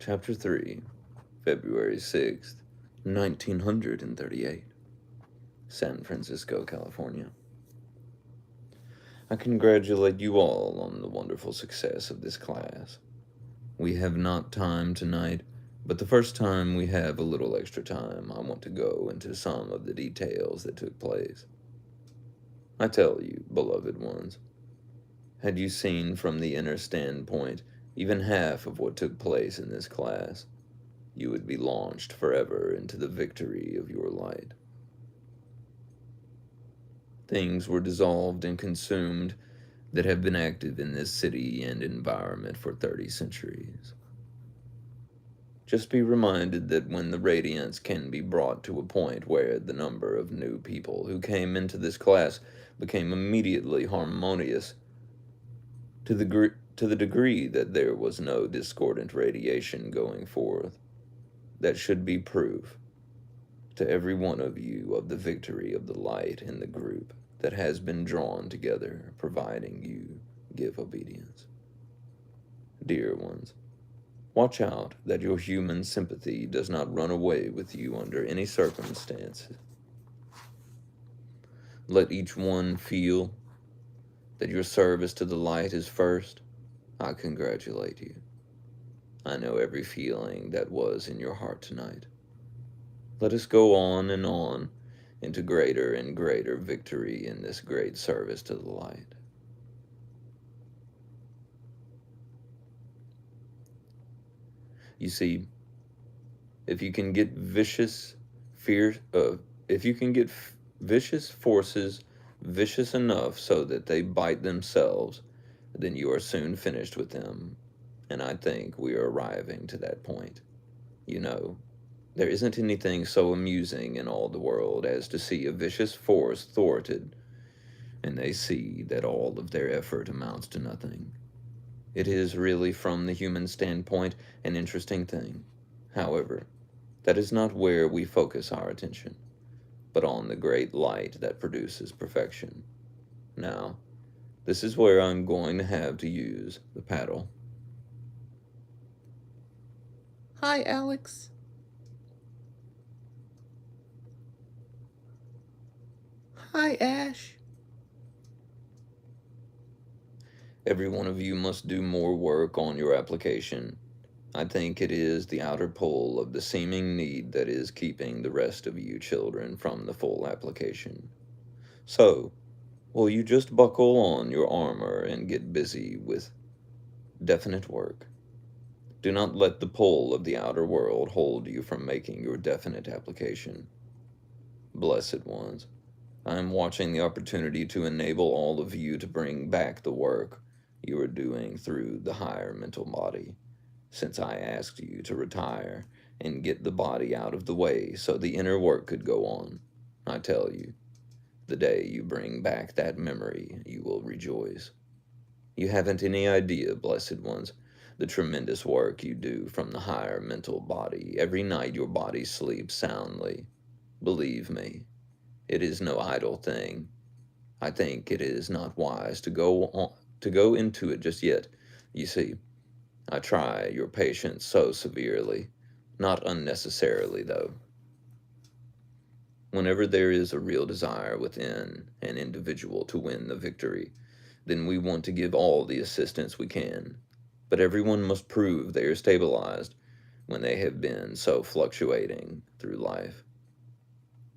Chapter 3, February 6th, 1938, San Francisco, California. I congratulate you all on the wonderful success of this class. We have not time tonight, but the first time we have a little extra time, I want to go into some of the details that took place. I tell you, beloved ones, had you seen from the inner standpoint even half of what took place in this class, you would be launched forever into the victory of your light. Things were dissolved and consumed that have been active in this city and environment for 30 centuries. Just be reminded that when the radiance can be brought to a point where the number of new people who came into this class became immediately harmonious, to the degree that there was no discordant radiation going forth, that should be proof to every one of you of the victory of the light in the group that has been drawn together, providing you give obedience. Dear ones, watch out that your human sympathy does not run away with you under any circumstances. Let each one feel that your service to the light is first. I congratulate you. I know every feeling that was in your heart tonight. Let us go on and on into greater and greater victory in this great service to the light. You see, if you can get vicious forces vicious enough so that they bite themselves, then you are soon finished with them. And I think we are arriving to that point. You know, there isn't anything so amusing in all the world as to see a vicious force thwarted, and they see that all of their effort amounts to nothing. It is really, from the human standpoint, an interesting thing. However, that is not where we focus our attention, but on the great light that produces perfection. Now, this is where I'm going to have to use the paddle. Hi, Alex. Hi, Ash. Every one of you must do more work on your application. I think it is the outer pull of the seeming need that is keeping the rest of you children from the full application. So, will you just buckle on your armor and get busy with definite work? Do not let the pull of the outer world hold you from making your definite application. Blessed ones, I am watching the opportunity to enable all of you to bring back the work you are doing through the higher mental body, since I asked you to retire and get the body out of the way so the inner work could go on. I tell you, the day you bring back that memory, you will rejoice. You haven't any idea, blessed ones, the tremendous work you do from the higher mental body. Every night your body sleeps soundly. Believe me, it is no idle thing. I think it is not wise to go into it just yet. You see, I try your patience so severely, not unnecessarily though. Whenever there is a real desire within an individual to win the victory, then we want to give all the assistance we can. But everyone must prove they are stabilized when they have been so fluctuating through life.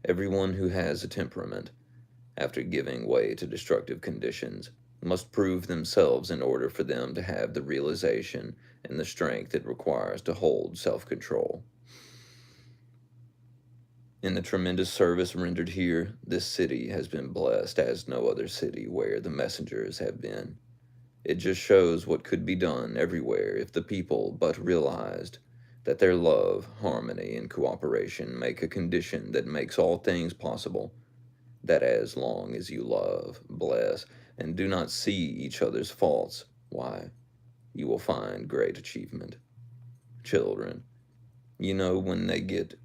Everyone who has a temperament, after giving way to destructive conditions, must prove themselves in order for them to have the realization and the strength it requires to hold self-control. In the tremendous service rendered here, this city has been blessed as no other city where the messengers have been. It just shows what could be done everywhere if the people but realized that their love, harmony, and cooperation make a condition that makes all things possible. That as long as you love, bless, and do not see each other's faults, why, you will find great achievement. Children, you know when they get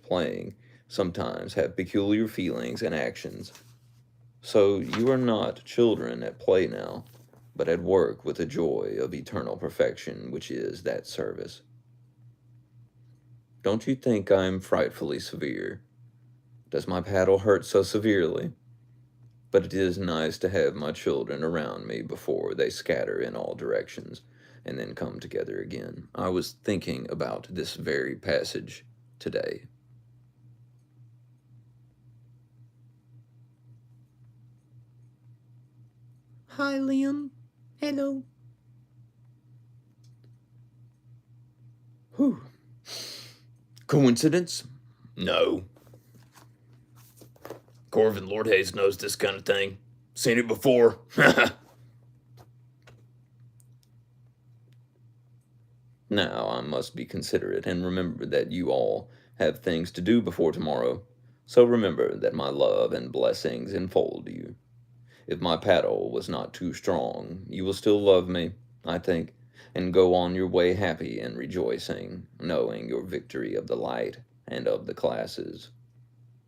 playing, sometimes have peculiar feelings and actions. So you are not children at play now, but at work with the joy of eternal perfection, which is that service. Don't you think I am frightfully severe? Does my paddle hurt so severely? But it is nice to have my children around me before they scatter in all directions and then come together again. I was thinking about this very passage today. Hi, Liam. Hello. Whew. Coincidence? No. Corvin Lord Hayes knows this kind of thing. Seen it before. Now I must be considerate and remember that you all have things to do before tomorrow. So remember that my love and blessings enfold you. If my paddle was not too strong, you will still love me, I think, and go on your way happy and rejoicing, knowing your victory of the light and of the classes.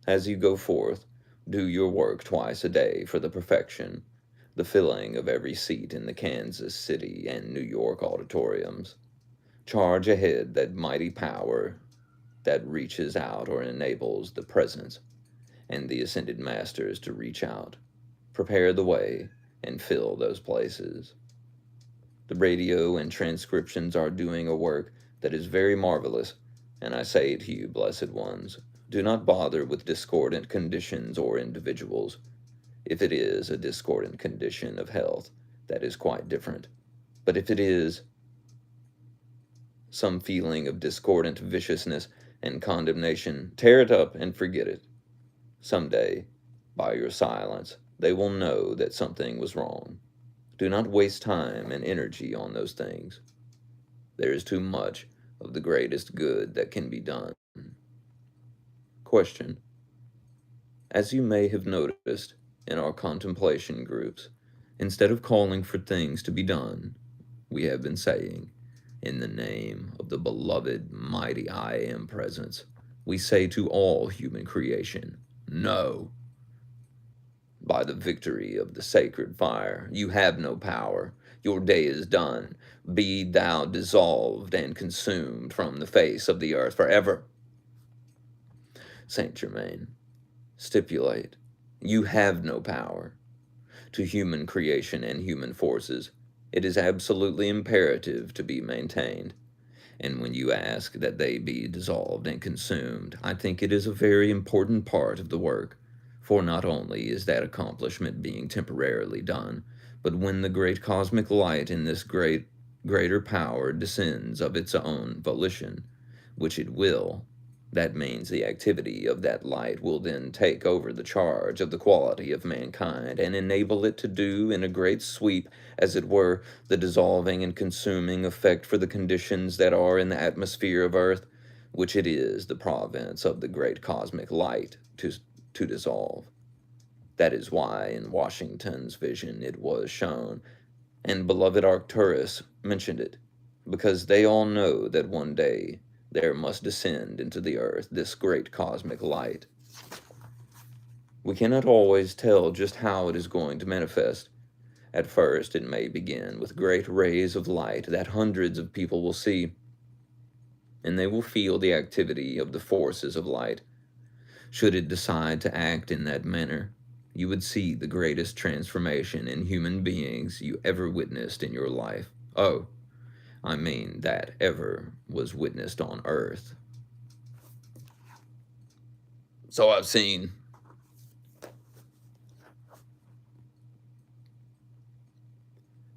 As you go forth, do your work twice a day for the perfection, the filling of every seat in the Kansas City and New York auditoriums. Charge ahead that mighty power that reaches out or enables the presence and the ascended masters to reach out. Prepare the way and fill those places. The radio and transcriptions are doing a work that is very marvelous, and I say to you, blessed ones, do not bother with discordant conditions or individuals. If it is a discordant condition of health, that is quite different. But if it is some feeling of discordant viciousness and condemnation, tear it up and forget it. Some day, by your silence, they will know that something was wrong. Do not waste time and energy on those things. There is too much of the greatest good that can be done. Question. As you may have noticed in our contemplation groups, instead of calling for things to be done, we have been saying, in the name of the beloved mighty I Am Presence, we say to all human creation, no. By the victory of the sacred fire, you have no power. Your day is done. Be thou dissolved and consumed from the face of the earth forever. Saint Germain, stipulate, you have no power. To human creation and human forces, it is absolutely imperative to be maintained. And when you ask that they be dissolved and consumed, I think it is a very important part of the work. For not only is that accomplishment being temporarily done, but when the great cosmic light in this greater power descends of its own volition, which it will, that means the activity of that light will then take over the charge of the quality of mankind and enable it to do in a great sweep, as it were, the dissolving and consuming effect for the conditions that are in the atmosphere of earth, which it is the province of the great cosmic light to dissolve. That is why in Washington's vision it was shown, and beloved Arcturus mentioned it, because they all know that one day there must descend into the earth this great cosmic light. We cannot always tell just how it is going to manifest. At first, it may begin with great rays of light that hundreds of people will see, and they will feel the activity of the forces of light. Should it decide to act in that manner, you would see the greatest transformation in human beings you ever witnessed in your life. Oh, I mean that ever was witnessed on earth. So I've seen.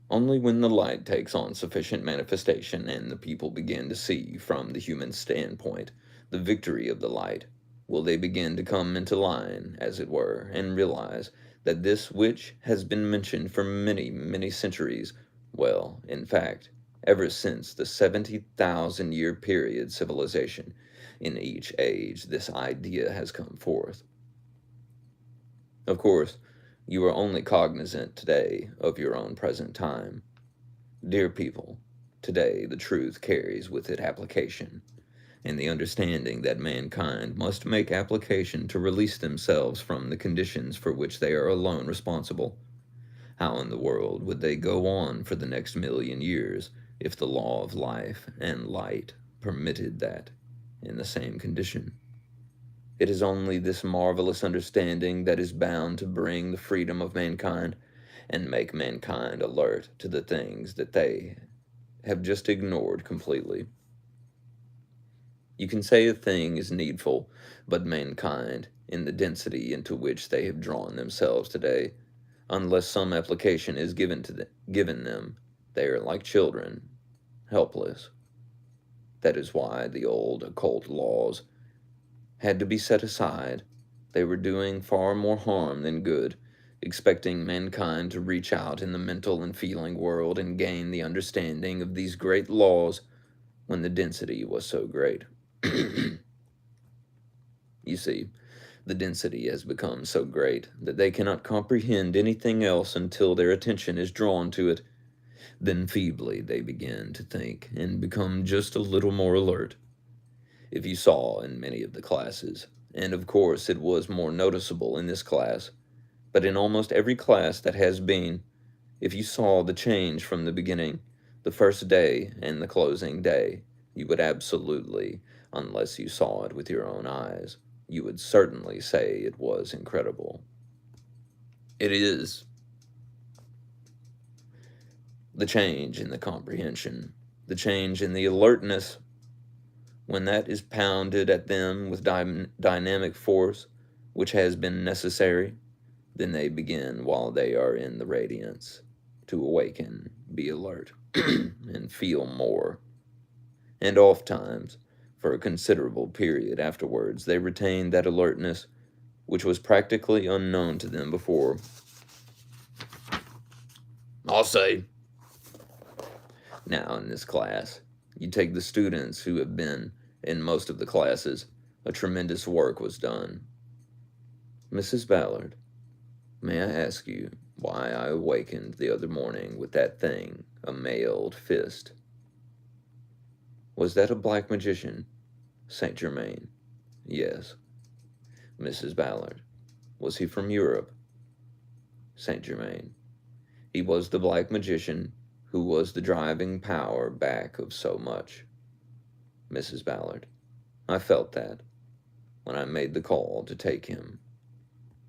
Only when the light takes on sufficient manifestation and the people begin to see from the human standpoint the victory of the light will they begin to come into line, as it were, and realize that this which has been mentioned for many, many centuries, well, in fact, ever since the 70,000-year period civilization, in each age this idea has come forth. Of course, you are only cognizant today of your own present time. Dear people, today the truth carries with it application, and the understanding that mankind must make application to release themselves from the conditions for which they are alone responsible. How in the world would they go on for the next million years if the law of life and light permitted that in the same condition? It is only this marvelous understanding that is bound to bring the freedom of mankind and make mankind alert to the things that they have just ignored completely. You can say a thing is needful, but mankind, in the density into which they have drawn themselves today, unless some application is given them, they are like children, helpless. That is why the old occult laws had to be set aside. They were doing far more harm than good, expecting mankind to reach out in the mental and feeling world and gain the understanding of these great laws when the density was so great. You see, the density has become so great that they cannot comprehend anything else until their attention is drawn to it. Then feebly they begin to think and become just a little more alert. If you saw in many of the classes, and of course it was more noticeable in this class, but in almost every class that has been, if you saw the change from the beginning, the first day and the closing day, you would absolutely, unless you saw it with your own eyes, you would certainly say it was incredible. It is the change in the comprehension, the change in the alertness. When that is pounded at them with dynamic force, which has been necessary, then they begin while they are in the radiance to awaken, be alert, and feel more. And oftentimes, for a considerable period afterwards, they retain that alertness which was practically unknown to them before. I'll say, now in this class, you take the students who have been in most of the classes, a tremendous work was done. Mrs. Ballard, may I ask you why I awakened the other morning with that thing, a mailed fist? Was that a black magician? St. Germain. Yes. Mrs. Ballard. Was he from Europe? St. Germain. He was the black magician who was the driving power back of so much. Mrs. Ballard. I felt that when I made the call to take him.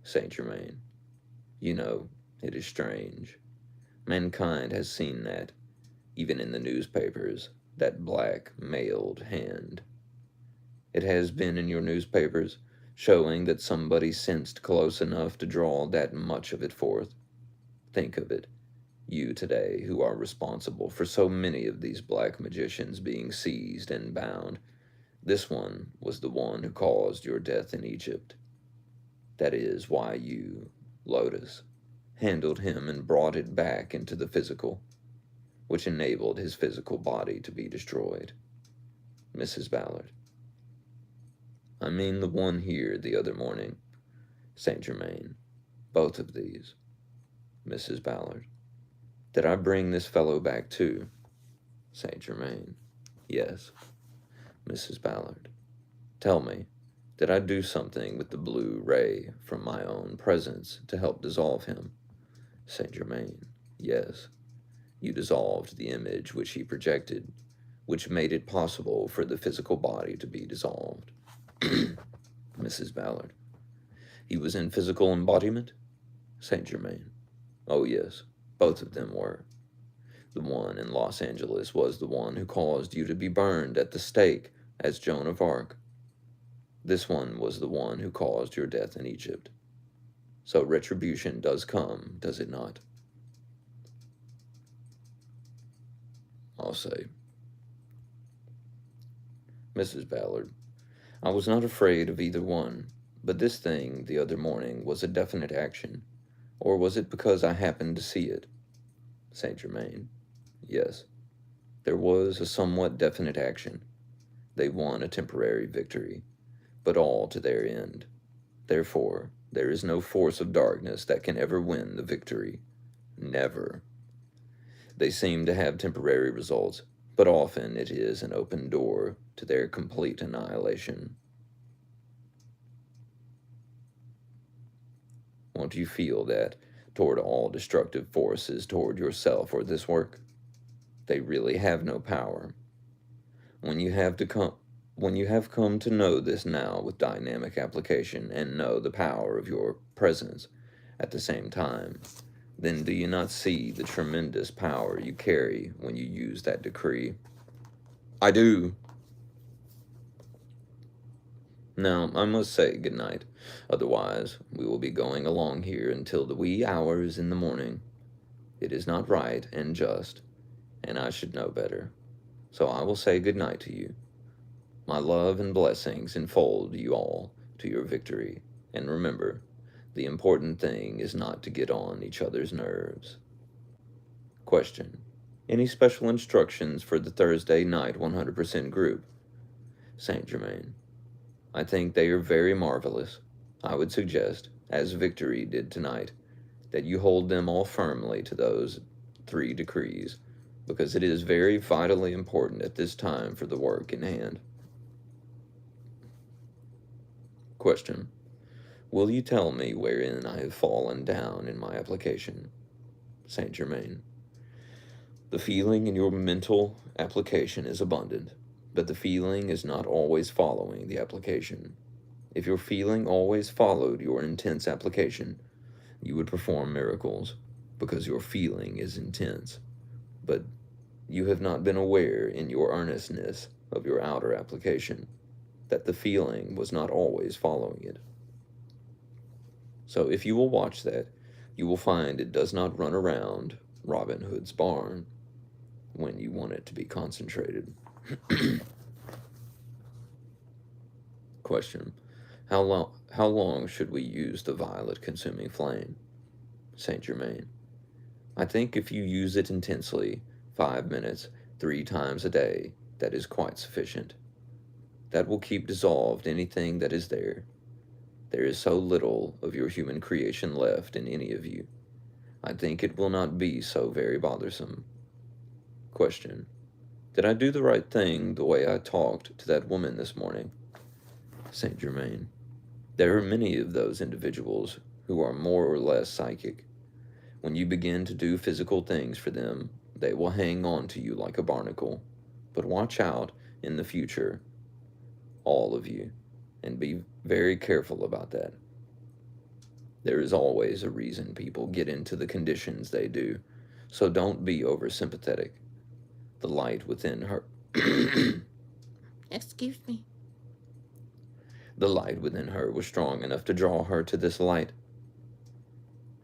St. Germain. You know, it is strange. Mankind has seen that, even in the newspapers, that black mailed hand. It has been in your newspapers, showing that somebody sensed close enough to draw that much of it forth. Think of it, you today who are responsible for so many of these black magicians being seized and bound. This one was the one who caused your death in Egypt. That is why you, Lotus, handled him and brought it back into the physical, which enabled his physical body to be destroyed. Mrs. Ballard. I mean the one here the other morning. St. Germain. Both of these. Mrs. Ballard. Did I bring this fellow back too? St. Germain. Yes. Mrs. Ballard. Tell me, did I do something with the blue ray from my own presence to help dissolve him? St. Germain. Yes. You dissolved the image which he projected, which made it possible for the physical body to be dissolved. Mrs. Ballard. He was in physical embodiment? St. Germain. Oh, yes, both of them were. The one in Los Angeles was the one who caused you to be burned at the stake as Joan of Arc. This one was the one who caused your death in Egypt. So retribution does come, does it not? I'll say. Mrs. Ballard. I was not afraid of either one, but this thing the other morning was a definite action, or was it because I happened to see it? St. Germain. Yes, there was a somewhat definite action. They won a temporary victory, but all to their end. Therefore, there is no force of darkness that can ever win the victory. Never. They seem to have temporary results, but often it is an open door to their complete annihilation. Won't you feel that toward all destructive forces toward yourself or this work. They really have no power. When you have to come when you have come to know this now with dynamic application and know the power of your presence at the same time, then do you not see the tremendous power you carry when you use that decree? I do. Now, I must say good night. Otherwise, we will be going along here until the wee hours in the morning. It is not right and just, and I should know better. So I will say good night to you. My love and blessings enfold you all to your victory. And remember, the important thing is not to get on each other's nerves. Question. Any special instructions for the Thursday night 100% group? Saint Germain. I think they are very marvelous. I would suggest, as Victory did tonight, that you hold them all firmly to those 3 decrees, because it is very vitally important at this time for the work in hand. Question. Will you tell me wherein I have fallen down in my application? Saint Germain. The feeling in your mental application is abundant, but the feeling is not always following the application. If your feeling always followed your intense application, you would perform miracles, because your feeling is intense. But you have not been aware in your earnestness of your outer application that the feeling was not always following it. So if you will watch that, you will find it does not run around Robin Hood's barn when you want it to be concentrated. Question. How long should we use the violet consuming flame? Saint Germain. I think if you use it intensely, 5 minutes, 3 times a day, that is quite sufficient. That will keep dissolved anything that is there. There is so little of your human creation left in any of you. I think it will not be so very bothersome. Question. Did I do the right thing the way I talked to that woman this morning? Saint Germain. There are many of those individuals who are more or less psychic. When you begin to do physical things for them, they will hang on to you like a barnacle. But watch out in the future, all of you, and be very careful about that. There is always a reason people get into the conditions they do, so don't be oversympathetic. The light within her. Excuse me. The light within her was strong enough to draw her to this light.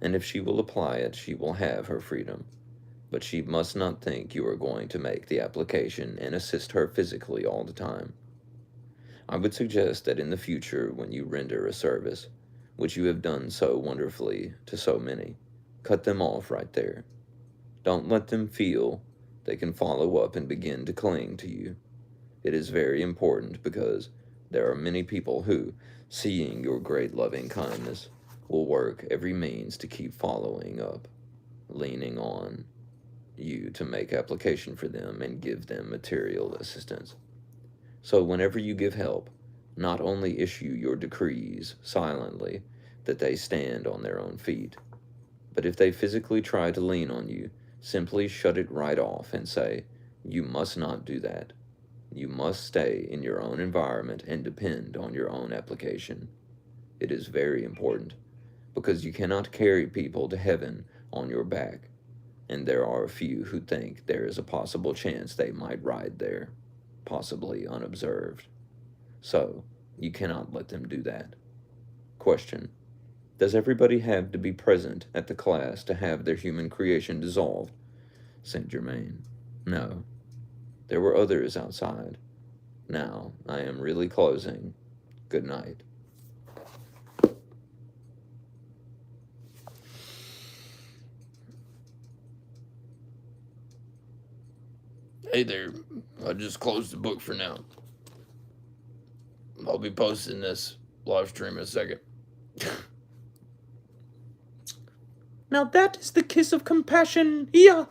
And if she will apply it, she will have her freedom. But she must not think you are going to make the application and assist her physically all the time. I would suggest that in the future, when you render a service, which you have done so wonderfully to so many, cut them off right there. Don't let them feel they can follow up and begin to cling to you. It is very important because there are many people who, seeing your great loving kindness, will work every means to keep following up, leaning on you to make application for them and give them material assistance. So whenever you give help, not only issue your decrees silently that they stand on their own feet, but if they physically try to lean on you, simply shut it right off and say, you must not do that. You must stay in your own environment and depend on your own application. It is very important, because you cannot carry people to heaven on your back, and there are a few who think there is a possible chance they might ride there, possibly unobserved. So, you cannot let them do that. Question. Does everybody have to be present at the class to have their human creation dissolved? Saint Germain. No. There were others outside. Now, I am really closing. Good night. Hey there. I just closed the book for now. I'll be posting this live stream in a second. Now that is the kiss of compassion. Yeah.